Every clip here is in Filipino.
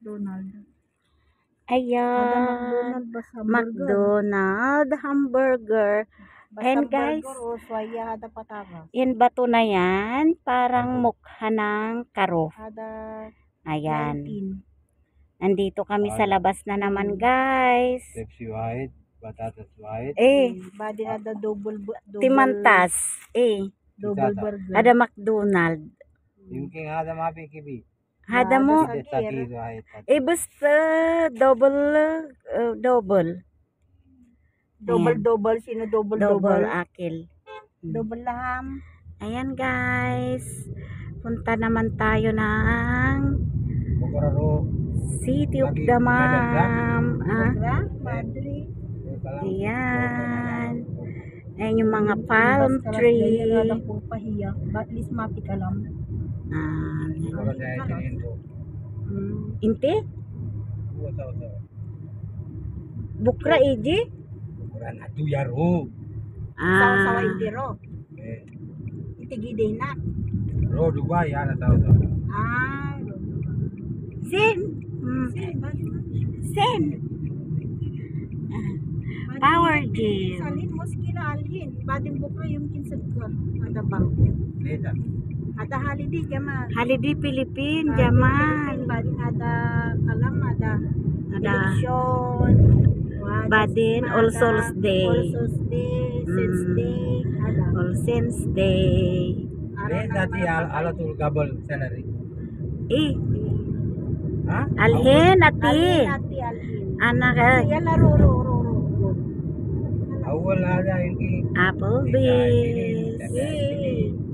McDonald. Ayan. McDonald basta hamburger. McDonald hamburger. Basta And guys, burger o swaya ada patagas. yan bato na yan. Parang mukha ng karo. Ada Ayan. 19. Nandito kami sa labas na naman, guys. Pepsi White, Batatas White. Badi ada double Timantas. double burger. Ada McDonald. Yung king ada mapi kibi. Hada mo. Sati White. Basta double. Double sino double Akil. double laham. Ayan, guys. Punta naman tayo ng Bukararo. City of Damam. Madri. Ayan. Ayan yung mga palm tree. Ada pong pahiya. At least mapikalam. Bukararo sa Chininto. Inte? Bukra iji? Bukaran atu yaro. Sawa indiro. Itigide na. Ro Dubai yana tahu. Sin. Sin. Power gym. Salin mo sikila alhin. Badin bukra yung kinsagkar. Ada bang. Leda. Ada holiday jaman. Holiday Philippine, Jaman. Badin ada kalam ada Ada election. Badin, All Souls Day. All Souls Day, Saints Day, ada. All Saints Day. Leda ti alatul kabel salary. Ha? Alhin, ati. Alhin. Anak, Yan na ro. Awal ada yung king. Applebee's.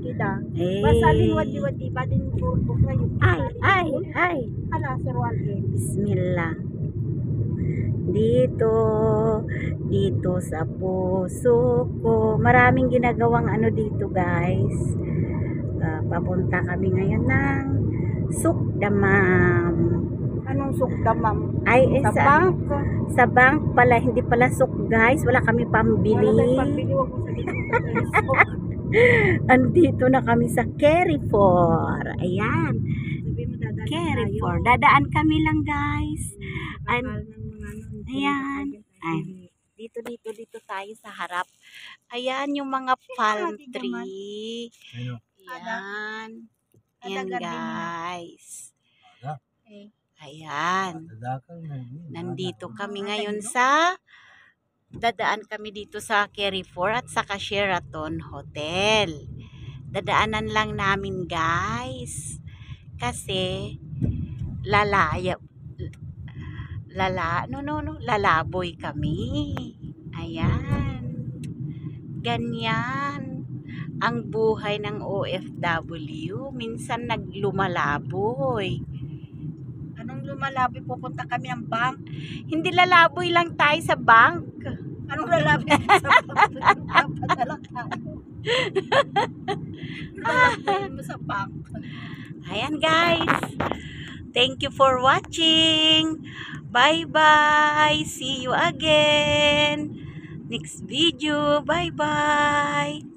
Kita. Eh. Basalin wadi badin bukra yung. Ay. Ala seruan eh. Bismillah. Dito sa puso ko. Maraming ginagawang ano dito, guys. Papunta kami ngayon ng Sukdamam. Anong sukdamam? Ay, Sa bank. Sa bank pala, hindi pala suk, guys. Wala kami pambili. Wala tayong pambili, wag mo sabihin. Andito na kami sa Carrefour. Ayan. Sabi mo dadaan Carrefour. Dadaan kami lang, guys. Ayan. Ay, dito tayo sa harap. Ayan yung mga palm tree. Ano? Ayan. Ada Ayan, garden. guys. Ada. Ayan. Dadakal mo. Nandito kami ngayon sa dadaan kami dito sa Carrefour at saka Sheraton Hotel. Dadaanan lang namin, guys. Kasi lalaboy kami. Ayan. Ganyan ang buhay ng OFW. Minsan naglumalaboy. Anong lumalabi? Pupunta kami ng bank. Hindi lalaboy lang tayo sa bank. Anong lalabi sa bank? Padala ka. Lalabi mo sa bank. Ayan, guys. Thank you for watching. Bye-bye. See you again. Next video. Bye-bye.